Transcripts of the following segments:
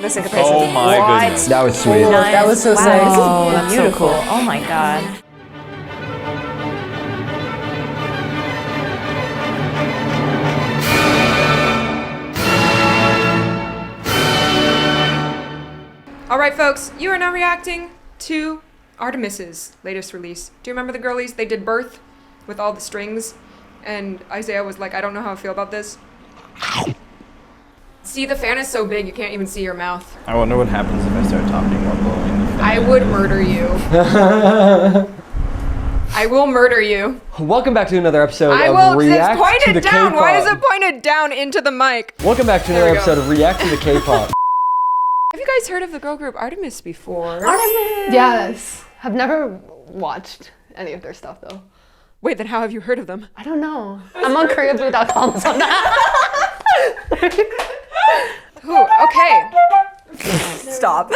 The syncopation. Oh my goodness. That was sweet. Nice. That was so sick. Oh, that's Beautiful. so cool. Oh my god. All right, folks, you are now reacting to ARTMS's latest release. Do you remember the girlies? They did Birth with all the strings, and Isaiah was like, I don't know how I feel about this. See, the fan is so big, you can't even see your mouth. I wonder what happens if I start talking while blowing the fan. I would murder you. I will murder you. Welcome back to another episode I of will. React It's to the pointed down. K-pop. Why is it pointed down into the mic? Welcome back to There another we go. episode of React to the K-pop. Have you guys heard of the girl group ARTMS before? Yes. I've never watched any of their stuff though. Wait, then how have you heard of them? I don't know. I'm on koreablue.com so Ooh, okay. Stop.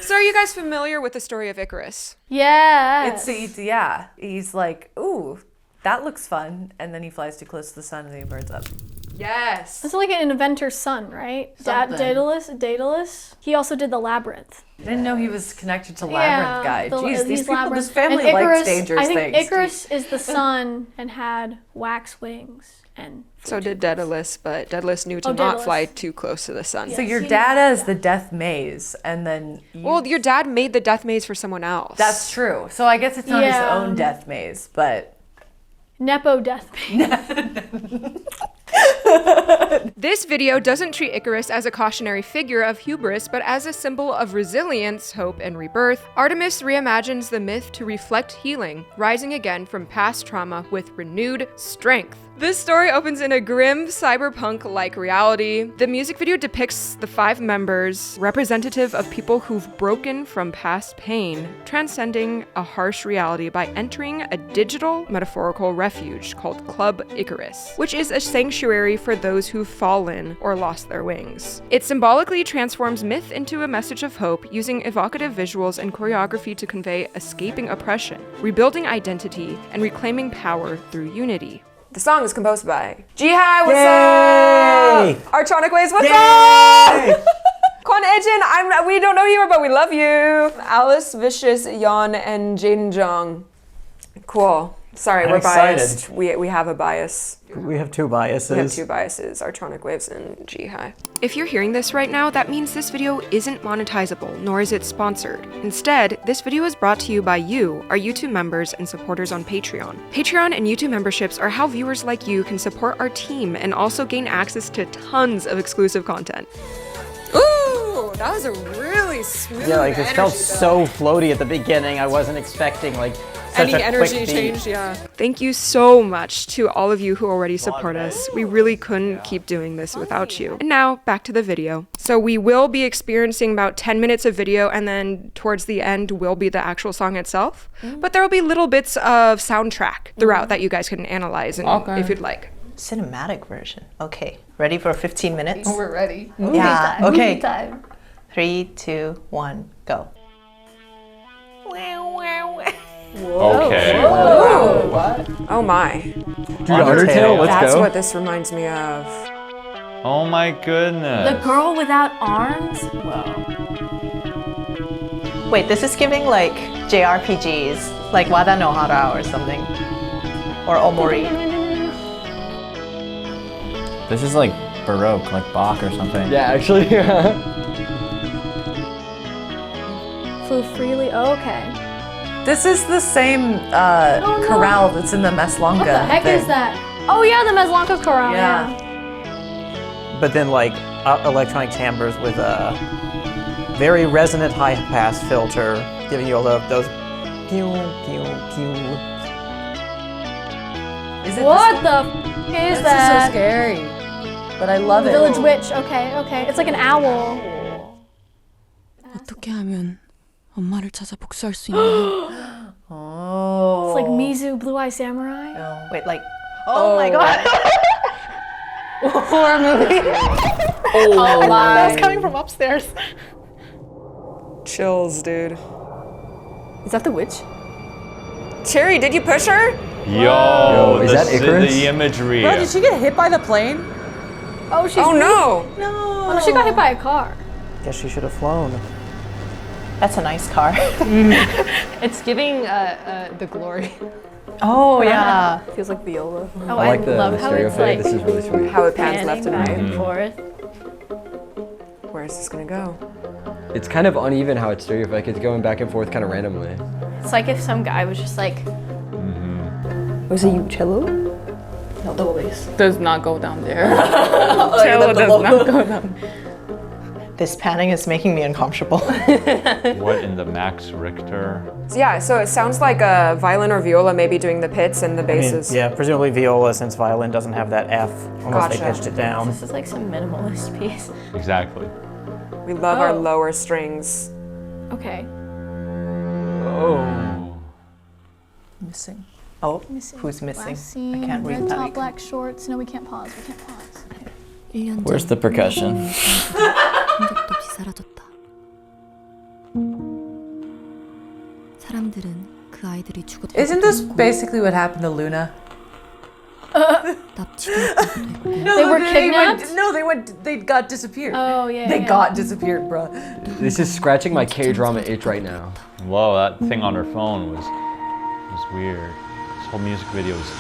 So are you guys familiar with the story of Icarus? Yeah. Yeah. He's like, ooh, that looks fun. And then he flies too close to the sun and then he burns up. Yes. It's like an inventor's son, right? Something. Daedalus. He also did the Labyrinth. I didn't know he was connected to Labyrinth guy. Jeez, these he's people, Labyrinth. this family And likes Icarus, dangerous I think things. Icarus is the son and had wax wings and. So did Daedalus, but Daedalus knew to not Daedalus. fly too close to the sun. So your data is the death maze, and then you, Well, your dad made the death maze for someone else. that's true. So I guess it's not his Yeah. own death maze, but Nepo death maze. This video doesn't treat Icarus as a cautionary figure of hubris, but as a symbol of resilience, hope, and rebirth. ARTMS reimagines the myth to reflect healing, rising again from past trauma with renewed strength. This story opens in a grim, cyberpunk-like reality. The music video depicts the 5 members, representative of people who've broken from past pain, transcending a harsh reality by entering a digital, metaphorical refuge called Club Icarus, which is a sanctuary for those who've fallen or lost their wings. It symbolically transforms myth into a message of hope, using evocative visuals and choreography to convey escaping oppression, rebuilding identity, and reclaiming power through unity. The song is composed by Jihai, what's up? ARTMS Waves, what's up? Kwon Ejin, we don't know you, but we love you. Alice, Vicious, Yeon, and Jaden Jung. Cool. Sorry, I'm we're excited. biased. We have a bias. We have 2 biases. We have 2 biases, ARTMS Waves and Jihai. If you're hearing this right now, that means this video isn't monetizable, nor is it sponsored. Instead, this video is brought to you by you, our YouTube members and supporters on Patreon. Patreon and YouTube memberships are how viewers like you can support our team and also gain access to tons of exclusive content. Ooh, that was a really smooth Yeah, like it felt energy, so floaty at the beginning. I wasn't expecting like such any a energy quick beat. change, yeah. Thank you so much to all of you who already support us. We really couldn't keep doing this without you. And now, back to the video. So we will be experiencing about 10 minutes of video, and then towards the end will be the actual song itself. But there will be little bits of soundtrack throughout that you guys can analyze if you'd like. Cinematic version. Okay, ready for 15 minutes? We're ready. Yeah, Movie okay. time. 3, 2, 1, go. Okay. Oh my. Dude, Undertale, let's That's go. what this reminds me of. Oh my goodness. the girl without arms. Wait, this is giving like JRPGs, like Wada no Hara or something. Or Omori. This is like Baroque, like Bach or something. Yeah, actually, yeah. Flew freely. Oh, okay. This is the same no. chorale that's in the Meslanka. What the heck thing. is that? Oh yeah, the Meslanka chorale. Yeah. But then like electronic timbres with a very resonant high pass filter, giving you all those pew pew pew. Is it What this the one? f is This that? is so scary. But I love it. Village Witch. Okay. It's like an owl. 어떻게 하면 엄마를 찾아 복수할 수 있나? Oh. It's like Mizu, Blue Eye Samurai. Wait, like, oh my god. Horror movie. Oh my. That was coming from upstairs. Chills, dude. Is that the witch? Cherry, did you push her? Yo, is that Icarus? The imagery. Bro, did she get hit by the plane? Oh, she's Oh no! Oh, no, she got hit by a car. Guess she should have flown. That's a nice car. It's giving the glory. Oh yeah. Feels like viola. Oh, I like love how it's like This is really sweet. How it pans left and back right. and forth. Where is this gonna go? It's kind of uneven how it's stereophonic. Like it's going back and forth kind of randomly. It's like if some guy was just like, Was it you cello? no, double bass. Does not go down there. Oh, Cello does not go down. This panning is making me uncomfortable. What in the Max Richter? Yeah, so it sounds like a violin or viola maybe doing the pits and the I mean, basses. yeah, presumably viola, since violin doesn't have that F, unless they Gotcha. pitched it down. This is like some minimalist piece. Exactly. We love our lower strings. Okay. Oh. Missing. Oh, who's missing? Last scene, I can't read red that. top, black shorts. No, we can't pause. We can't pause. 1년 Where's the percussion? 한 적도 없이 사라졌다. 사람들은 그 아이들이 죽었다고 Isn't this 믿고 basically what happened to Luna? 납치도 했고 No, They were kidnapped? They got disappeared. Oh yeah. They yeah. got disappeared, bro. This is scratching my K-drama itch right now. Whoa, that thing on her phone was weird. This whole music video is,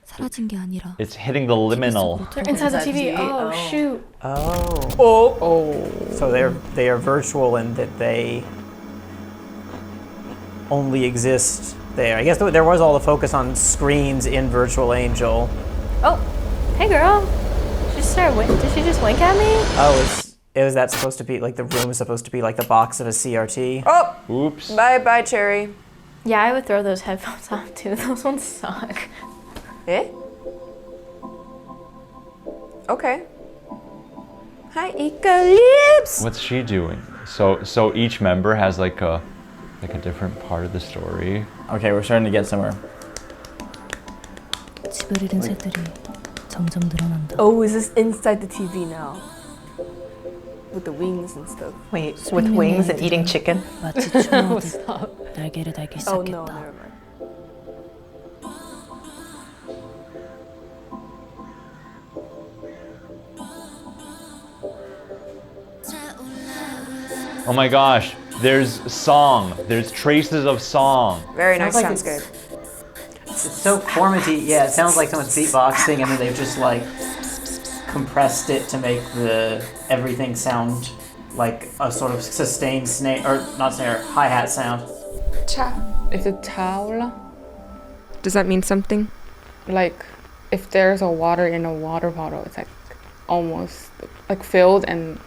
사라진 게 아니라 it's hitting the liminal. They're inside the TV. Oh shoot. So they are virtual in that they only exist there. I guess there was all the focus on screens in Virtual Angel. Oh, hey girl. She just started did she just wink at me? Oh, is that supposed to be like the room is supposed to be like the box of a CRT? Oh, Oops. bye Cherry. Yeah, I would throw those headphones off too. Those ones suck. Eh? Okay. Hi, Icarus. What's she doing? So each member has like a different part of the story. Okay, we're starting to get somewhere. 집을 잃은 새들이 점점 늘어난다. Oh, is this inside the TV now? With the wings and stuff. Wait, with wings and eating chicken? 마치 추모하듯 날개를 달기 Oh no, 시작했다. never mind. Oh my gosh, there's song. There's traces of song. Very nice, Sounds sounds like good. It's so formaty. Yeah, it sounds like someone's beatboxing and then they've just like compressed it to make everything sound like a sort of sustained snare, or not snare, hi-hat sound. Is it taula? Does that mean something? Like if there's a water in a water bottle, it's like almost like filled and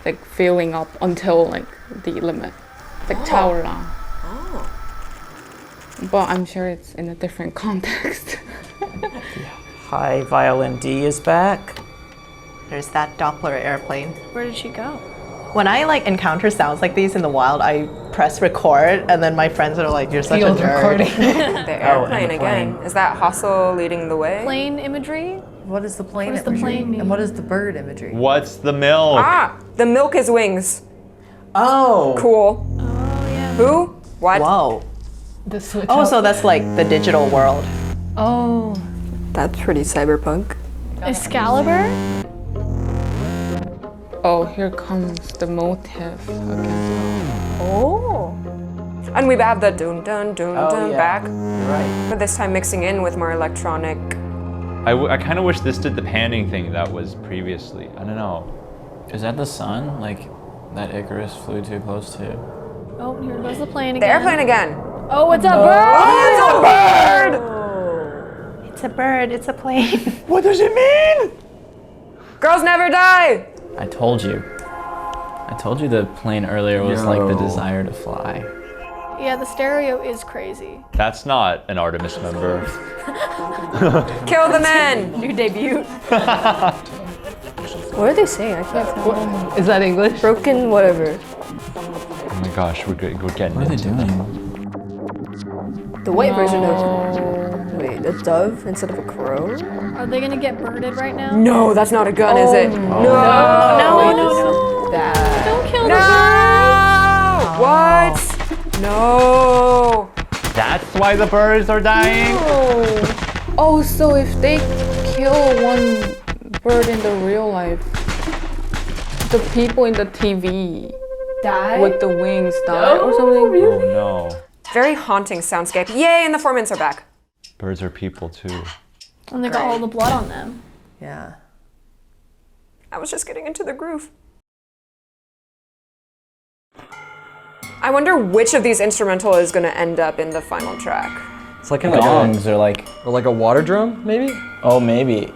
like filling up until like the limit. Like taula. Oh. But I'm sure it's in a different context. High violin D is back. There's that Doppler airplane. Where did she go? When I like encounter sounds like these in the wild, I press record, and then my friends are like, "You're such a nerd." The airplane the again. plane. Is that Hassel leading the way? Plane imagery. What is the plane What does the imagery? plane mean? And what is the bird imagery? What's the milk? Ah, the milk is wings. Oh. Cool. Oh yeah. Who? What? Whoa. The switch. Oh, up. so that's like the digital world. Oh. That's pretty cyberpunk. Excalibur. Oh, here comes the motif again. Oh. And we have the dun dun dun dun yeah. back, Right. but this time mixing in with more electronic. I kind of wish this did the panning thing that was previously. I don't know. Is that the sun? Like, that Icarus flew too close to? Oh, here goes the plane The again. airplane again. Oh, it's a bird. It's a bird. It's a plane. What does it mean? Girls never die. I told you. I told you the plane earlier was like the desire to fly. Yeah, the stereo is crazy. That's not an Artemis member. Kill the men. New debut. What are they saying? I can't tell. Is that English? Broken whatever. Oh my gosh, we're getting What are they into it. doing? The white version of... Wait, a dove instead of a crow? Are they gonna get birded right now? No, that's not a gun, is it? No. No. That. Don't kill the No. What? No. That's why the birds are dying? Oh, so if they kill one bird in the real life, the people in the TV Die? with the wings died or something. Oh no. Very haunting soundscape. Yay, and the four mints are back. Birds are people too. And they got all the blood on them. Yeah. I was just getting into the groove. I wonder which of these instrumental is going to end up in the final track. It's like Gongs or like a water drum, maybe? Oh, maybe.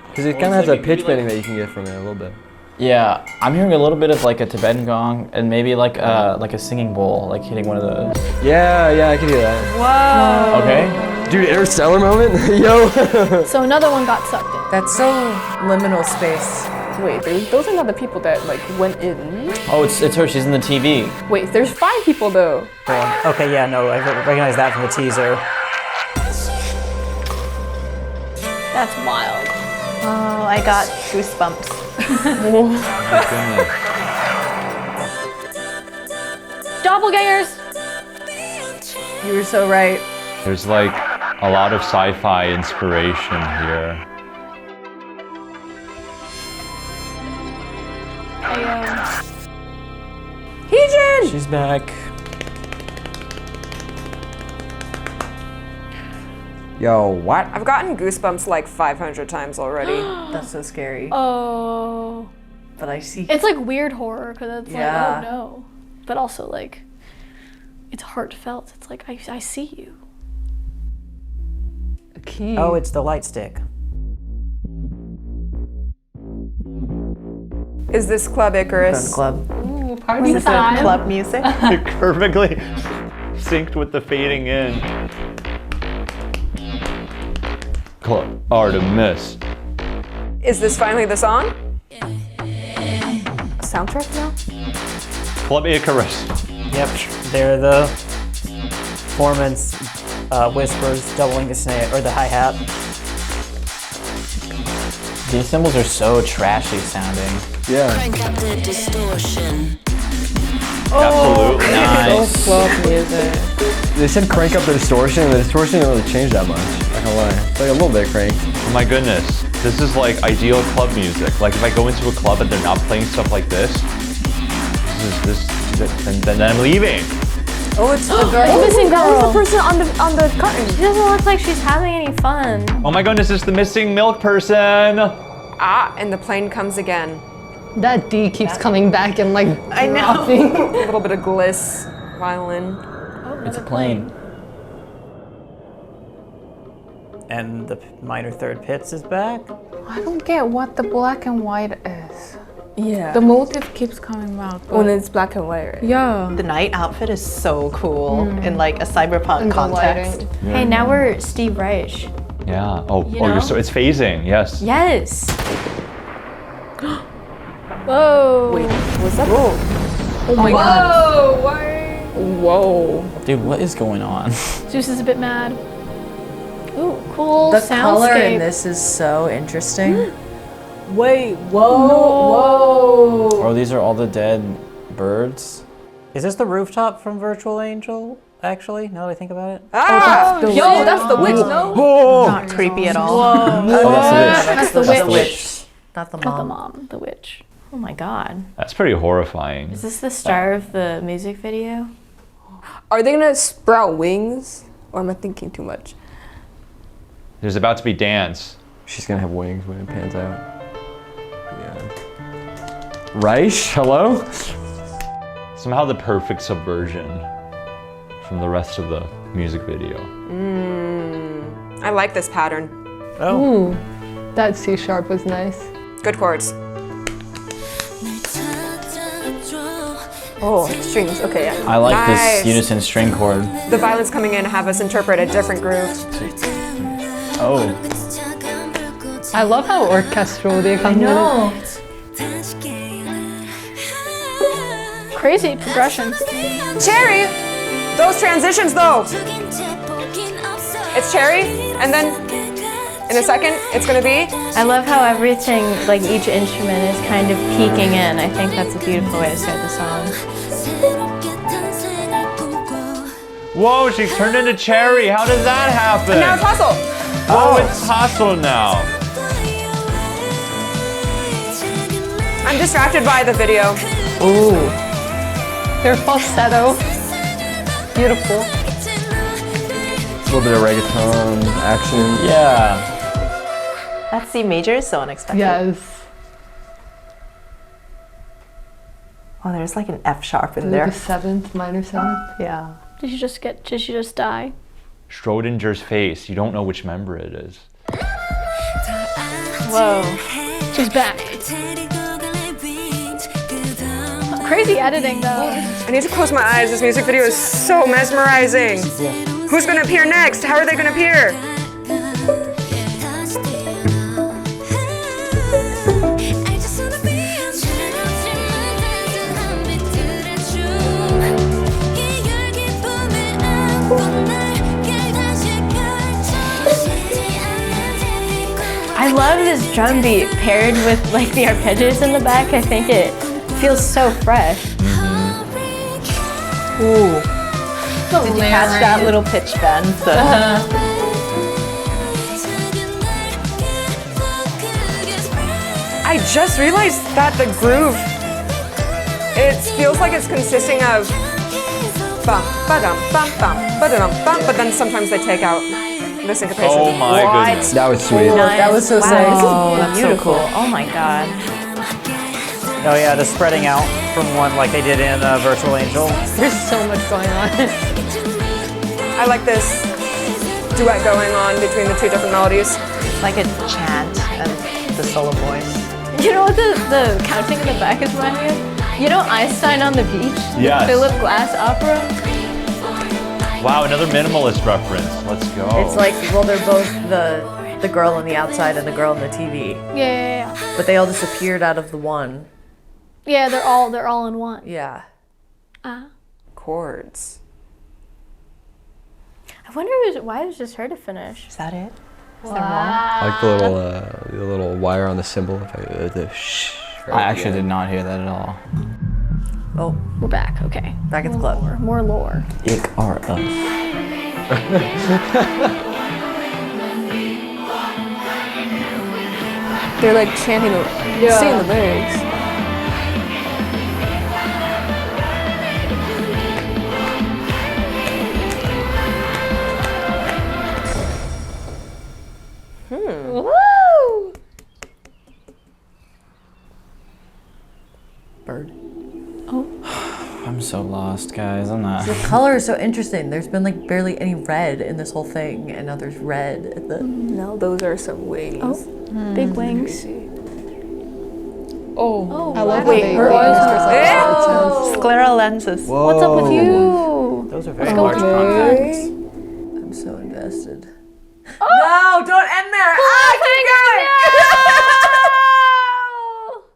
Because it kind of has a pitch bending that you can get from it a little bit. Yeah, I'm hearing a little bit of like a Tibetan gong and maybe like a singing bowl, like hitting one of those. Yeah, I can hear that. Whoa. Okay. Dude, interstellar moment? Yo. So another one got sucked in. That's so liminal space. Wait, those are not the people that like went in. Oh, it's her. She's in the TV. Wait, there's 5 people though. Okay, yeah, no, I recognize that from the teaser. That's wild. Oh, I got goosebumps. Doppelgangers! You were so right. There's like a lot of sci-fi inspiration here. Heejin! She's back. Yo, what? I've gotten goosebumps like 500 times already. That's so scary. Oh. But I see. It's like weird horror because it's Yeah. like, oh no. But also like, it's heartfelt. It's like, I see you. A key. Oh, it's the light stick. Is this Club Icarus? Club. Ooh, Is party this time. club music? Perfectly synced with the fading in. ARTMS. Is this finally the song? Soundtrack now? Club Icarus. Yep, they're the performance whispers doubling the snare or the hi-hat. These cymbals are so trashy sounding. Yeah. Absolutely. Nice. So club music. They said crank up the distortion, and the distortion didn't really change that much. Not gonna lie. It's like a little bit cranked. Oh my goodness. This is like ideal club music. Like if I go into a club and they're not playing stuff like this, then I'm leaving. Oh, it's the girl. The missing girl. Who's the person on the curtain? She doesn't look like she's having any fun. Oh my goodness, it's the missing milk person. Ah, and the plane comes again. That D keeps coming back and like I know. dropping. A little bit of gliss violin. Oh, It's a another plane. And the minor third pits is back. I don't get what the black and white is. Yeah. The motif keeps coming back. but- When it's black and white, right? Yeah. The night outfit is so cool in like a cyberpunk context. Hey, now we're Steve Reich. Yeah. Oh, You you're know? so it's phasing. Yes. Yes. Whoa. Wait, what's that? Oh my god. Whoa. Dude, what is going on? Zeus is a bit mad. Ooh, cool The color in soundscape. this is so interesting. Wait, whoa. Oh, these are all the dead birds. Is this the rooftop from Virtual Angel? Actually, now that I think about it. Ah! Yo, that's the witch, no? Not creepy at all. Oh, that's the witch. That's the That's the witch. witch. Not the Not the mom. mom, the witch. Oh my god. That's pretty horrifying. Is this the star of the music video? Are they gonna sprout wings? Or am I thinking too much? There's about to be dance. She's gonna have wings when it pans out. Yeah. Reich, hello? Somehow the perfect subversion from the rest of the music video. I like this pattern. Oh. Ooh, that C sharp was nice. Good chords. Oh, strings. Okay, yeah. I like Nice. this unison string chord. The violins coming in have us interpret a different groove. Oh. I love how orchestral they come No. Crazy progression. Cherry! Those transitions though! It's Cherry, and then in a second, it's gonna be. I love how everything, like each instrument is kind of peeking in. I think that's a beautiful way to start the song. Whoa, she's turned into Cherry. How does that happen? And now it's hustle! Oh, it's hostile now. I'm distracted by the video. Ooh. Their falsetto. Beautiful. A little bit of reggaeton action. Yeah. That C major is so unexpected. Yes. Oh, there's like an F sharp in Like there. a seventh, minor seventh. Yeah. Did you just die? Schrodinger's face. You don't know which member it is. Whoa. She's back. Crazy editing though. I need to close my eyes. This music video is so mesmerizing. Who's gonna appear next? How are they gonna appear? I love this drum beat paired with like the arpeggios in the back. I think it feels so fresh. Ooh. Did you catch that little pitch bend? I just realized that the groove, it feels like it's consisting of bum, ba-dum, bum, bum, ba-dum, bum, but then sometimes they take out the syncopation. Oh my goodness. That was sweet. That was so sick. Oh, that's beautiful. so cool. Oh my god. Oh yeah, the spreading out from one like they did in Virtual Angel. There's so much going on. I like this duet going on between the two different melodies. Like a chant and the solo voice. You know what the counting in the back is reminding me of? You know Einstein on the Beach? Yes. Philip Glass opera? Wow, another minimalist reference. Let's go. It's like, well, they're both the girl on the outside and the girl on the TV. Yeah. But they all disappeared out of the one. Yeah, they're all in one. Yeah. Chords. I wonder why it was just her to finish. Is that it? Is Wow. I like the little wire on the cymbal. The shh. I actually did not hear that at all. Oh, We're back. Okay. back at the club. More lore. Icarus. They're like chanting, singing the lyrics. Woo! Bird. I'm so lost, guys. I'm not. The color is so interesting. There's been like barely any red in this whole thing, and now there's red at the. Now those are some wings. Oh, big wings. Oh, I wow. love Wait, how they her use Scleral lenses. What's up with you? Those are very Let's go large to- contacts. I'm so invested. No, don't end there.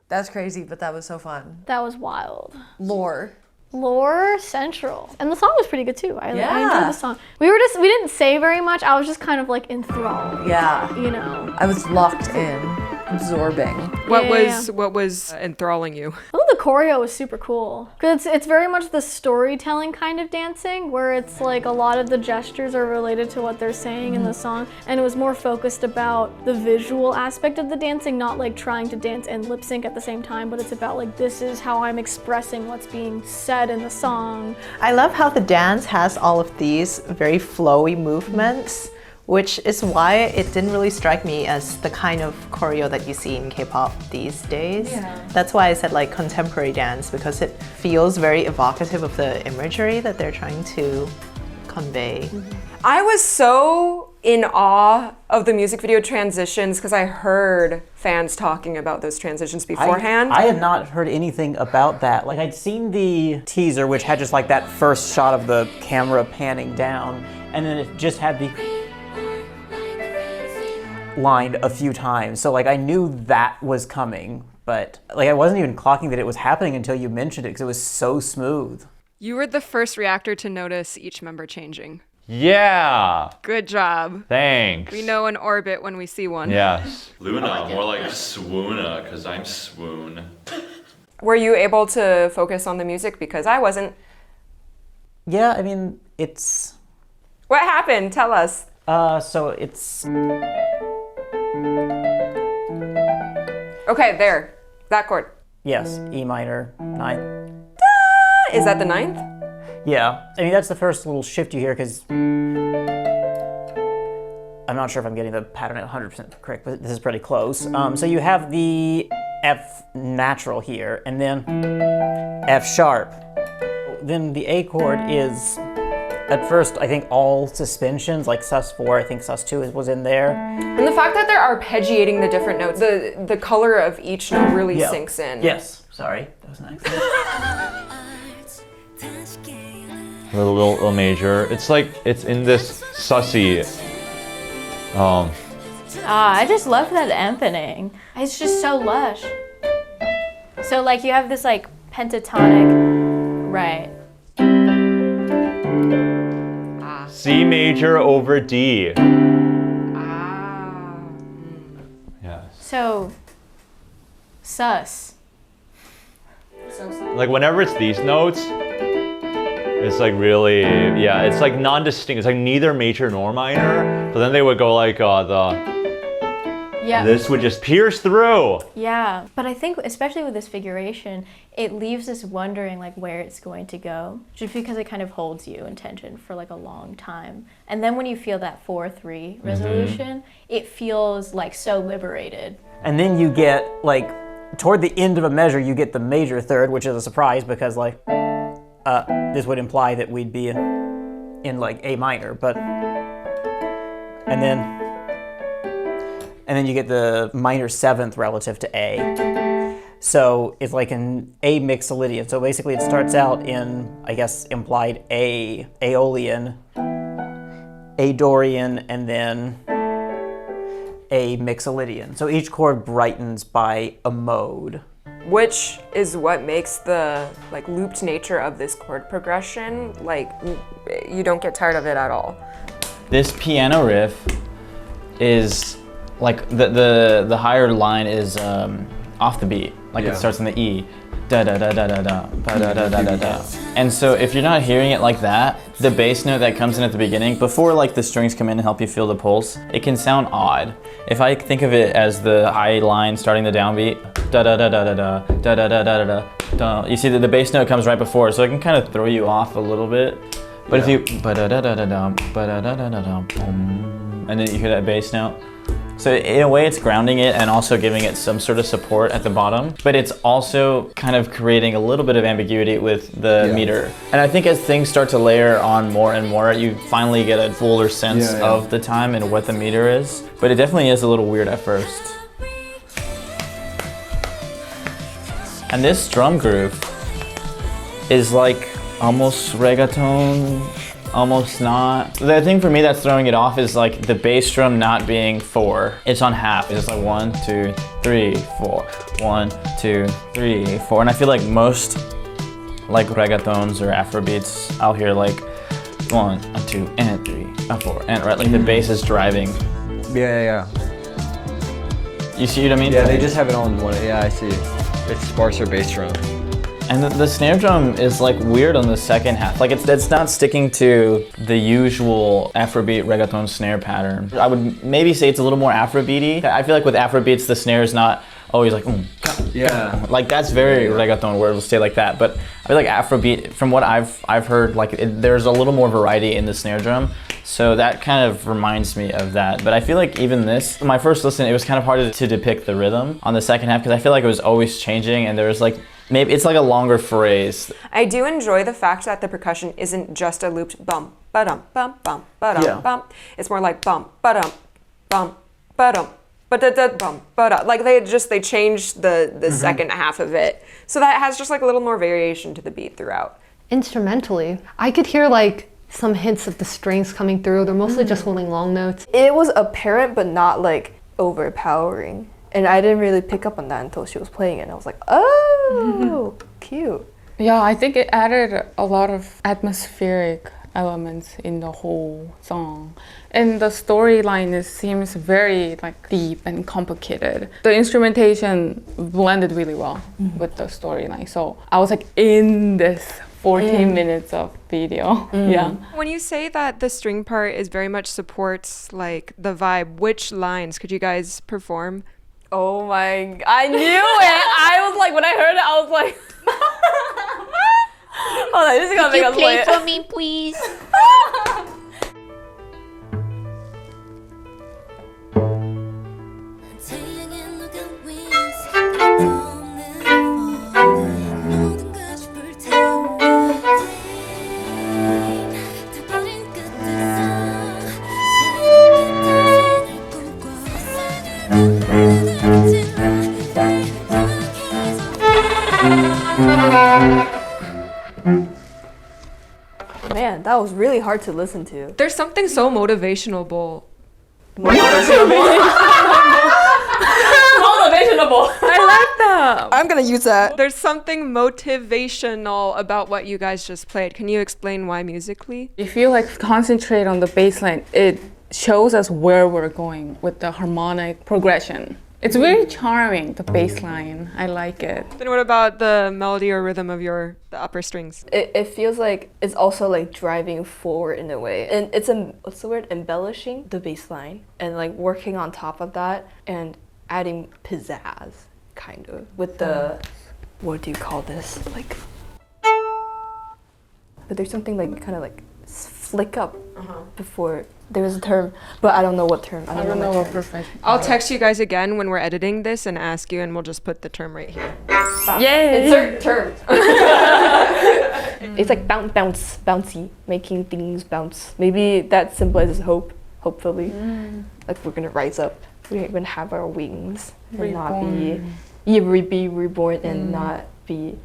That's crazy, but that was so fun. That was wild. Lore. Lore Central. And the song was pretty good too. I enjoyed Yeah. the song. We didn't say very much. I was just kind of like enthralled. Yeah. You know. I was locked in, absorbing. What Yeah. was enthralling you? I thought the choreo was super cool. Because it's very much the storytelling kind of dancing, where it's like a lot of the gestures are related to what they're saying in the song. And it was more focused about the visual aspect of the dancing, not like trying to dance and lip sync at the same time, but it's about like, this is how I'm expressing what's being said in the song. I love how the dance has all of these very flowy movements, which is why it didn't really strike me as the kind of choreo that you see in K-pop these days. Yeah. That's why I said like contemporary dance, because it feels very evocative of the imagery that they're trying to convey. I was so in awe of the music video transitions because I heard fans talking about those transitions beforehand. I had not heard anything about that. Like I'd seen the teaser, which had just like that first shot of the camera panning down, and then it just had the line a few times. So like I knew that was coming, but like I wasn't even clocking that it was happening until you mentioned it because it was so smooth. You were the first reactor to notice each member changing. Yeah. Good job. Thanks. We know an orbit when we see one. Yes. Luna, more like swoona, because I'm swoon. Were you able to focus on the music? Because I wasn't. Yeah, I mean, it's... What happened? Tell us. So it's... Okay, there. That chord. Yes, E minor, 9th. Is that the 9th? Yeah, I mean that's the first little shift you hear because I'm not sure if I'm getting the pattern at 100% correct, but this is pretty close. So you have the F natural here, and then F sharp. Then the A chord is, at first, I think all suspensions, like sus4, I think sus2 was in there. And the fact that they're arpeggiating the different notes, the color of each note really sinks in. Yes, sorry, that was nice. The little major. It's like, it's in this sussy. I just love that opening. It's just so lush. So like you have this like pentatonic, right? C major over D. Yes. So sus. Like whenever it's these notes, it's like really, yeah, it's like non-distinct. It's like neither major nor minor, but then they would go like this would just pierce through. Yeah, but I think especially with this figuration, it leaves us wondering like where it's going to go, just because it kind of holds you in tension for like a long time. And then when you feel that 4/3 resolution, it feels like so liberated. And then you get like, toward the end of a measure, you get the major third, which is a surprise because like, this would imply that we'd be in like A minor, but, and then you get the minor 7th relative to A. So it's like an A mixolydian. So basically it starts out in, I guess, implied A, Aeolian, A Dorian, and then A mixolydian. So each chord brightens by a mode. Which is what makes the like looped nature of this chord progression, like you don't get tired of it at all. This piano riff is like the higher line is off the beat. Like it starts in the E. Da da da da da da da da da da da. And so if you're not hearing it like that, the bass note that comes in at the beginning, before like the strings come in and help you feel the pulse, it can sound odd. If I think of it as the high line starting the downbeat, da da da da da da da da da da da da, you see that the bass note comes right before, so it can kind of throw you off a little bit. But if you ba da da da da da ba da da da da da, and then you hear that bass note. So in a way it's grounding it and also giving it some sort of support at the bottom, but it's also kind of creating a little bit of ambiguity with the meter. And I think as things start to layer on more and more, you finally get a fuller sense of the time and what the meter is. But it definitely is a little weird at first. And this drum groove is like almost reggaeton, almost not. The thing for me that's throwing it off is like the bass drum not being 4. It's on half. It's like 1, 2, 3, 4. 1, 2, 3, 4. And I feel like most like reggaetons or Afrobeats, I'll hear like 1, 2, and 3, and 4, and right, like the bass is driving. Yeah. You see what I mean? Yeah, they just have it on one. Yeah, I see. It's sparser bass drum. And the snare drum is like weird on the second half. Like it's not sticking to the usual Afrobeat reggaeton snare pattern. I would maybe say it's a little more Afrobeat-y. I feel like with Afrobeats, the snare is not always like, yeah. Like that's very reggaeton where it'll stay like that. But I feel like Afrobeat, from what I've heard, like there's a little more variety in the snare drum. So that kind of reminds me of that. But I feel like even this, my first listen, it was kind of hard to depict the rhythm on the second half because I feel like it was always changing and there was like, maybe it's like a longer phrase. I do enjoy the fact that the percussion isn't just a looped bump, ba-dum, bump, bump, ba-dum, bump. It's more like bump, ba-dum, bump, ba-dum, ba-da-da, bump, ba-da. Like they changed the second half of it. So that has just like a little more variation to the beat throughout. Instrumentally, I could hear like some hints of the strings coming through. They're mostly just holding long notes. It was apparent, but not like overpowering. And I didn't really pick up on that until she was playing it. And I was like, oh, cute. Yeah, I think it added a lot of atmospheric elements in the whole song. And the storyline seems very like deep and complicated. The instrumentation blended really well with the storyline. So I was like in this 14 minutes of video. Yeah. When you say that the string part is very much supports like the vibe, which lines could you guys perform? Oh my, I knew it. I was like, when I heard it, I was like, hold on, this is gonna make us play for me, please? Man, that was really hard to listen to. There's something so motivational. Motivational. I like that. I'm gonna use that. There's something motivational about what you guys just played. Can you explain why musically? If you like concentrate on the bass line, it shows us where we're going with the harmonic progression. It's very charming, the bass line. I like it. Then what about the melody or rhythm of the upper strings? It feels like it's also like driving forward in a way. And it's, what's the word? Embellishing the bass line and like working on top of that and adding pizzazz, kind of, with the, what do you call this? Like, but there's something like kind of like flick up before. There was a term, but I don't know what term. I don't know what profession. I'll text you guys again when we're editing this and ask you, and we'll just put the term right here. Yay! Insert term. It's like bouncy, making things bounce. Maybe that symbolizes hope, hopefully. Like we're gonna rise up. We're gonna have our wings and not be reborn and not be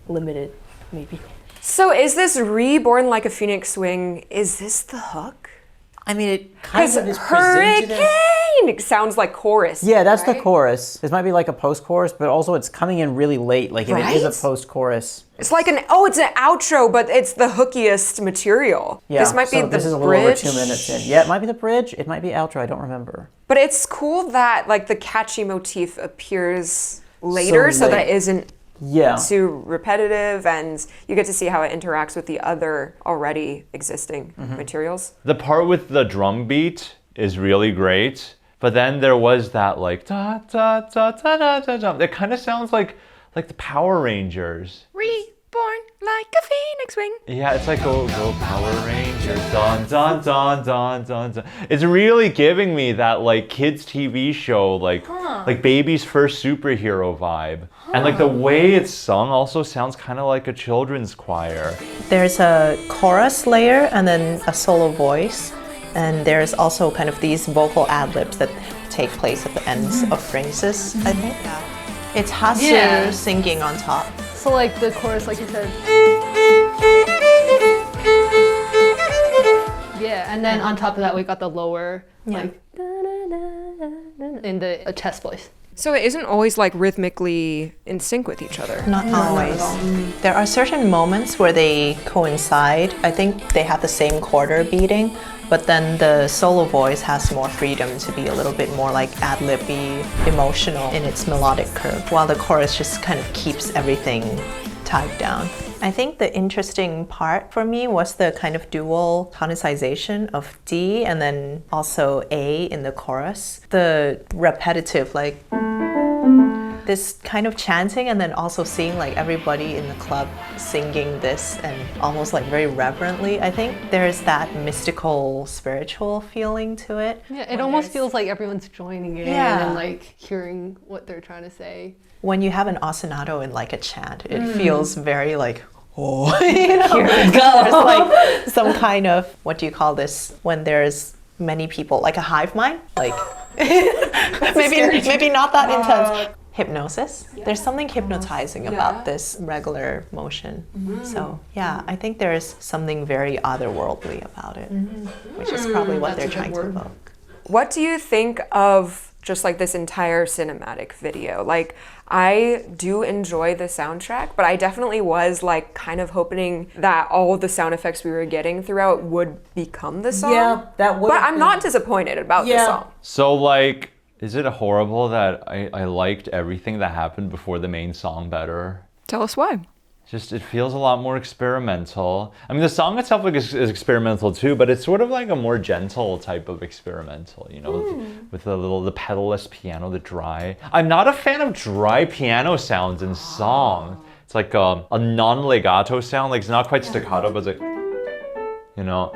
limited, maybe. So is this Reborn like a phoenix wing, is this the hook? I mean, it kind of is presented as... Hurricane sounds like chorus. Yeah, that's the chorus. This might be like a post-chorus, but also it's coming in really late. Like it is a post-chorus. It's like it's an outro, but it's the hookiest material. Yeah, this might be the this is a little over 2 minutes in. Yeah, it might be the bridge. It might be outro. I don't remember. But it's cool that like the catchy motif appears later, so that it isn't too repetitive, and you get to see how it interacts with the other already existing materials. The part with the drum beat is really great, but then there was that like da da da da da da da. It kind of sounds like the Power Rangers. Reborn like a phoenix wing. Yeah, it's like go Power Rangers, dun dun dun dun dun dun. It's really giving me that like kids TV show, like baby's first superhero vibe. And like the way it's sung also sounds kind of like a children's choir. There's a chorus layer and then a solo voice. And there's also kind of these vocal ad-libs that take place at the ends of phrases, I think. It's Hasu singing on top. So like the chorus, like you said. Yeah, and then on top of that we got the lower, like, in the chest voice. So it isn't always like rhythmically in sync with each other. Not always. There are certain moments where they coincide. I think they have the same quarter beating, but then the solo voice has more freedom to be a little bit more like ad-lib-y, emotional in its melodic curve, while the chorus just kind of keeps everything tied down. I think the interesting part for me was the kind of dual tonicization of D and then also A in the chorus. The repetitive, like, this kind of chanting and then also seeing like everybody in the club singing this and almost like very reverently. I think there's that mystical, spiritual feeling to it. Yeah, it almost feels like everyone's joining in and like hearing what they're trying to say. When you have an ostinato in like a chant, it feels very like, oh, you know, here we go. There's like some kind of, what do you call this? When there's many people, like a hive mind? Like, maybe not that intense. Hypnosis. There's something hypnotizing about this regular motion. So yeah, I think there's something very otherworldly about it, which is probably what they're trying to evoke. What do you think of just like this entire cinematic video? Like, I do enjoy the soundtrack, but I definitely was like kind of hoping that all of the sound effects we were getting throughout would become the song. Yeah, that would. But I'm not disappointed about the song. So like, is it horrible that I liked everything that happened before the main song better? Tell us why. Just it feels a lot more experimental. I mean, the song itself is experimental too, but it's sort of like a more gentle type of experimental, you know, with the pedalless piano, the dry. I'm not a fan of dry piano sounds in song. It's like a non-legato sound, like it's not quite staccato, but it's like, you know.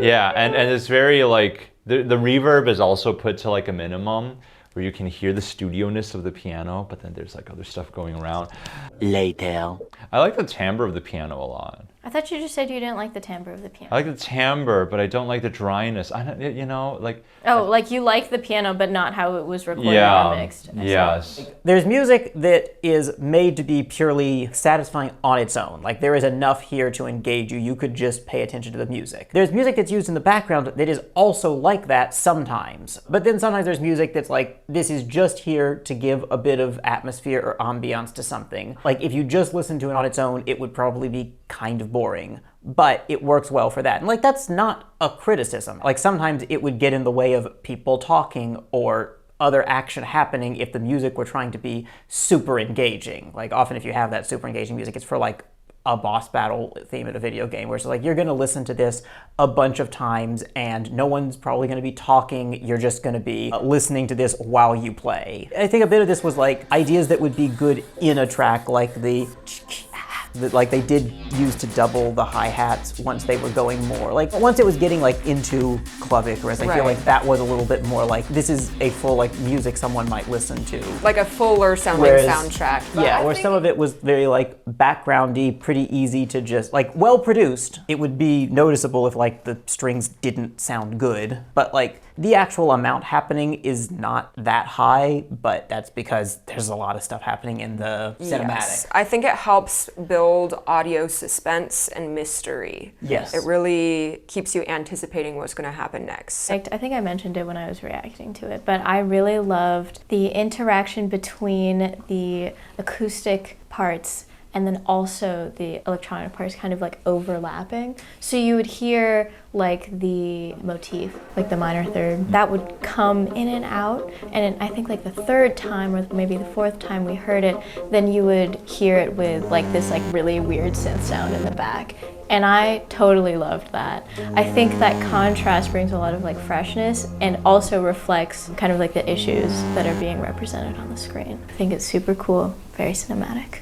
Yeah, and it's very like, the reverb is also put to like a minimum, where you can hear the studio-ness of the piano, but then there's like other stuff going around. Later. I like the timbre of the piano a lot. I thought you just said you didn't like the timbre of the piano. I like the timbre, but I don't like the dryness. I don't, you know, like... Oh, like you like the piano, but not how it was recorded or mixed. Yes. There's music that is made to be purely satisfying on its own. Like there is enough here to engage you. You could just pay attention to the music. There's music that's used in the background that is also like that sometimes. But then sometimes there's music that's like, this is just here to give a bit of atmosphere or ambiance to something. Like if you just listen to it on its own, it would probably be kind of boring, but it works well for that. And like, that's not a criticism. Like sometimes it would get in the way of people talking or other action happening if the music were trying to be super engaging. Like often if you have that super engaging music, it's for like a boss battle theme in a video game, where it's like, you're gonna listen to this a bunch of times and no one's probably gonna be talking, you're just gonna be listening to this while you play. I think a bit of this was like ideas that would be good in a track, like like they did use to double the hi-hats once they were going more. Like once it was getting like into Club Icarus, I feel like that was a little bit more like, this is a full like music someone might listen to. Like a fuller sounding soundtrack. Yeah, where some of it was very like backgroundy, pretty easy to just, like well produced. It would be noticeable if like the strings didn't sound good, but like the actual amount happening is not that high, but that's because there's a lot of stuff happening in the cinematic. Yes. I think it helps build audio suspense and mystery. Yes. It really keeps you anticipating what's going to happen next. I think I mentioned it when I was reacting to it, but I really loved the interaction between the acoustic parts and then also the electronic parts kind of like overlapping. So you would hear like the motif, like the minor third, that would come in and out. And I think like the third time or maybe the fourth time we heard it, then you would hear it with like this like really weird synth sound in the back. And I totally loved that. I think that contrast brings a lot of like freshness and also reflects kind of like the issues that are being represented on the screen. I think it's super cool, very cinematic.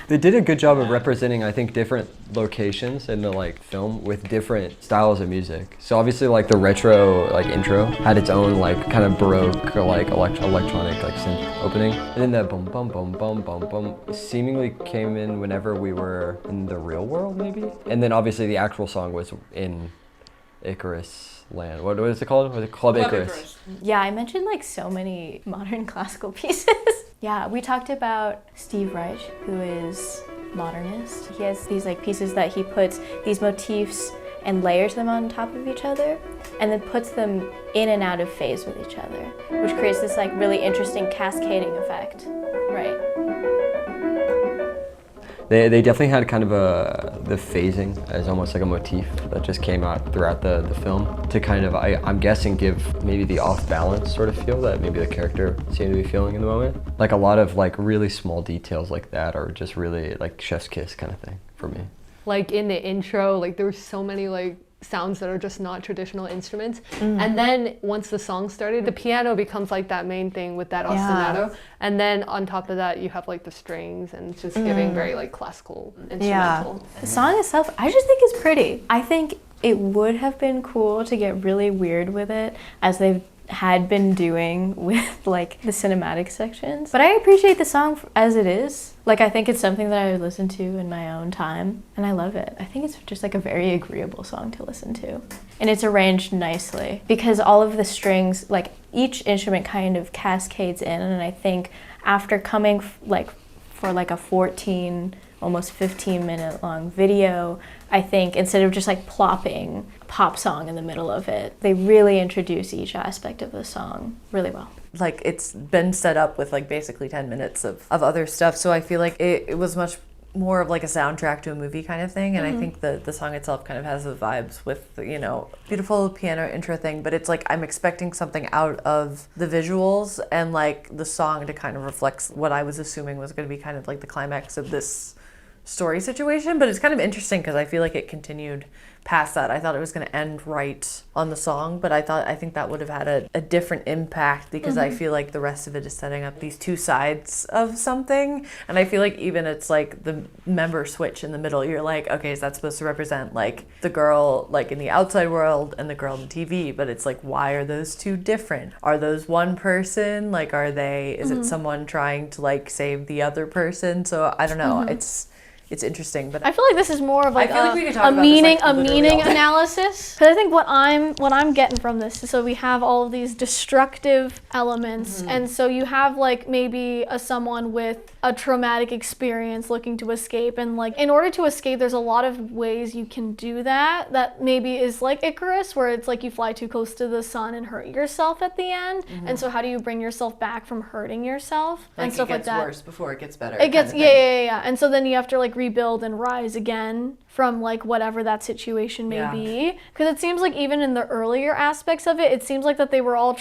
They did a good job of representing, I think, different locations in the like film with different styles of music. So obviously like the retro like intro had its own like kind of baroque or like electronic like synth opening. And then the bum bum bum bum bum bum seemingly came in whenever we were in the real world maybe. And then obviously the actual song was in Icarus land. What is it called? Was it Club Icarus? Yeah, I mentioned like so many modern classical pieces. Yeah, we talked about Steve Reich, who is modernist. He has these like pieces that he puts these motifs and layers them on top of each other and then puts them in and out of phase with each other, which creates this like really interesting cascading effect. Right. They definitely had kind of the phasing as almost like a motif that just came out throughout the film to kind of, I'm guessing, give maybe the off-balance sort of feel that maybe the character seemed to be feeling in the moment. Like a lot of like really small details like that are just really like chef's kiss kind of thing for me. Like in the intro, like there were so many like sounds that are just not traditional instruments. And then once the song started, the piano becomes like that main thing with that ostinato. And then on top of that, you have like the strings and it's just giving very like classical instrumental. The song itself, I just think is pretty. I think it would have been cool to get really weird with it as they've had been doing with like the cinematic sections. But I appreciate the song as it is. Like I think it's something that I would listen to in my own time and I love it. I think it's just like a very agreeable song to listen to. And it's arranged nicely because all of the strings, like each instrument kind of cascades in, and I think after coming like for like a 14, almost 15-minute long video, I think instead of just like plopping a pop song in the middle of it, they really introduce each aspect of the song really well. Like it's been set up with like basically 10 minutes of other stuff, so I feel like it was much more of like a soundtrack to a movie kind of thing, and I think the song itself kind of has the vibes with, you know, beautiful piano intro thing, but it's like I'm expecting something out of the visuals and like the song to kind of reflect what I was assuming was going to be kind of like the climax of this story situation. But it's kind of interesting because I feel like it continued past that. I thought it was going to end right on the song, but I think that would have had a different impact because I feel like the rest of it is setting up these two sides of something, and I feel like even it's like the member switch in the middle, you're like, okay, is that supposed to represent like the girl like in the outside world and the girl in TV? But it's like, why are those two different? Are those one person? Like, are they, is it someone trying to like save the other person? So I don't know. It's interesting, but I feel like this is more of like a meaning analysis. Because I think what I'm getting from this is, so we have all of these destructive elements, and so you have like maybe someone with a traumatic experience looking to escape, and like in order to escape, there's a lot of ways you can do that. That maybe is like Icarus, where it's like you fly too close to the sun and hurt yourself at the end, and so how do you bring yourself back from hurting yourself and stuff like that? It gets worse before it gets better. It gets yeah, and so then you have to like rebuild and rise again from like whatever that situation may be. Because it seems like even in the earlier aspects of it, it seems like that they were all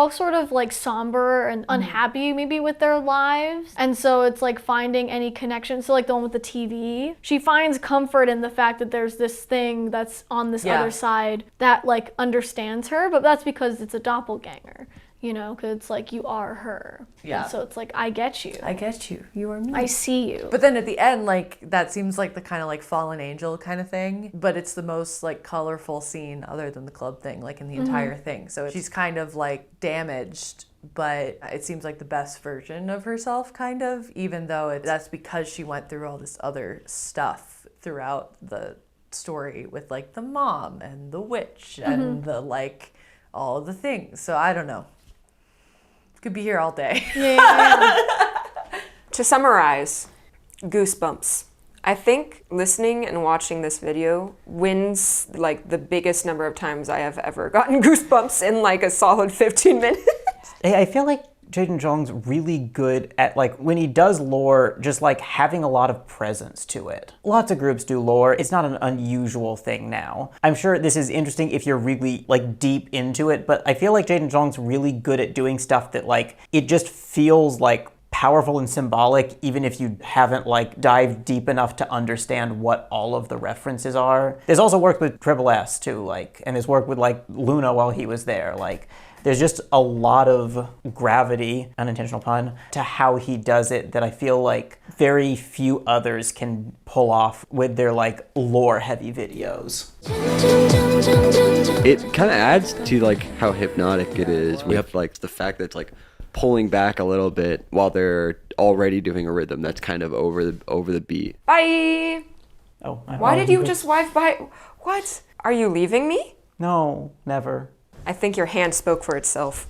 sort of like somber and unhappy maybe with their lives. And so it's like finding any connection. So like the one with the TV, she finds comfort in the fact that there's this thing that's on this other side that like understands her, but that's because it's a doppelganger. You know, because it's like you are her. Yeah. And so it's like, I get you. I get you. You are me. I see you. But then at the end, like, that seems like the kind of like fallen angel kind of thing. But it's the most like colorful scene other than the club thing, like in the entire thing. So she's kind of like damaged, but it seems like the best version of herself, kind of, even though that's because she went through all this other stuff throughout the story with like the mom and the witch and the like all the things. So I don't know. Could be here all day. To summarize, goosebumps. I think listening and watching this video wins like the biggest number of times I have ever gotten goosebumps in like a solid 15 minutes. I feel like Jaden Jong's really good at, like, when he does lore, just like having a lot of presence to it. Lots of groups do lore. It's not an unusual thing now. I'm sure this is interesting if you're really like deep into it, but I feel like Jaden Jong's really good at doing stuff that like, it just feels like powerful and symbolic, even if you haven't like dived deep enough to understand what all of the references are. There's also worked with Triple S too, like, and there's worked with like Luna while he was there. Like, there's just a lot of gravity, unintentional pun, to how he does it that I feel like very few others can pull off with their like lore heavy videos. It kind of adds to like how hypnotic it is with like the fact that it's like pulling back a little bit while they're already doing a rhythm that's kind of over the beat. Bye! Oh, why did you just wife by? What? Are you leaving me? No, never. I think your hand spoke for itself.